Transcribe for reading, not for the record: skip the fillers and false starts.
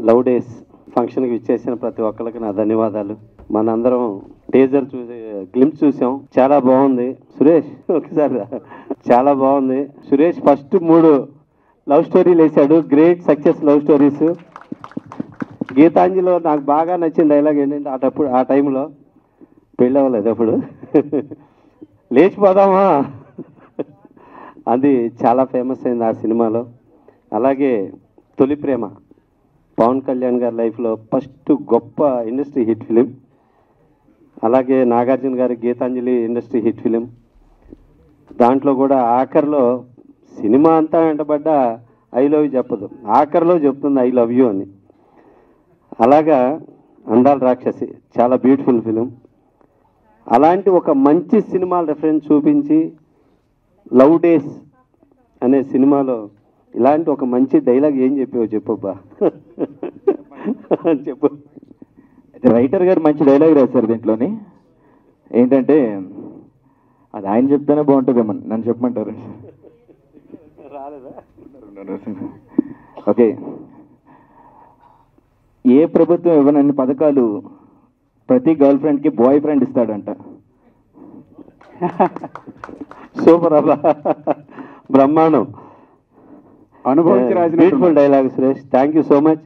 Love days ఫంక్షన్కి ఇచ్చేసిన ప్రతి ఒక్కరికి నా ధన్యవాదాలు. మనందరం టీజర్ చూసి గ్లింప్స్ చూసాం, చాలా బాగుంది. సురేష్ ఒకసారి చాలా బాగుంది. సురేష్ ఫస్ట్ 3 లవ్ స్టోరీలు వేసాడు, గ్రేట్ సక్సెస్ లవ్ స్టోరీస్. గీతాంజలిలో నాకు బాగా నచ్చిన డైలాగ్ ఏంటంటే ఆ టైంలో పెళ్ళి అవ్వలేదు అప్పుడు లేచిపోదామా, అది చాలా ఫేమస్ అయింది ఆ సినిమాలో. అలాగే తొలి ప్రేమ పవన్ కళ్యాణ్ గారి లైఫ్లో ఫస్ట్ గొప్ప ఇండస్ట్రీ హిట్ ఫిలిం. అలాగే నాగార్జున గారి గీతాంజలి ఇండస్ట్రీ హిట్ ఫిలిం. దాంట్లో కూడా ఆఖరిలో సినిమా అంతా వెంటబడ్డ ఐ లవ్ యూ చెప్పదు, ఆఖరిలో చెప్తుంది ఐ లవ్ యూ అని. అలాగా అందాల రాక్షసి చాలా బ్యూటిఫుల్ ఫిలిం. అలాంటి ఒక మంచి సినిమా రెఫరెన్స్ చూపించి లవ్ డేస్ అనే సినిమాలో ఇలాంటి ఒక మంచి డైలాగ్ ఏం చెప్పావు చెప్పబ్బా చెప్పు. రైటర్ గారు మంచి డైలాగ్ రాశారు దీంట్లోని. ఏంటంటే అది ఆయన చెప్తేనే బాగుంటుందేమో, నన్ను చెప్పమంటారు. ఓకే. ఏ ప్రభుత్వం ఇవ్వనన్ని పథకాలు ప్రతి గర్ల్ ఫ్రెండ్కి బాయ్ ఫ్రెండ్ ఇస్తాడంట. సూపర్ అబ్బా, బ్రహ్మాండం, అనుభవించి రాసిన beautiful dialogue Suresh. Thank you so much.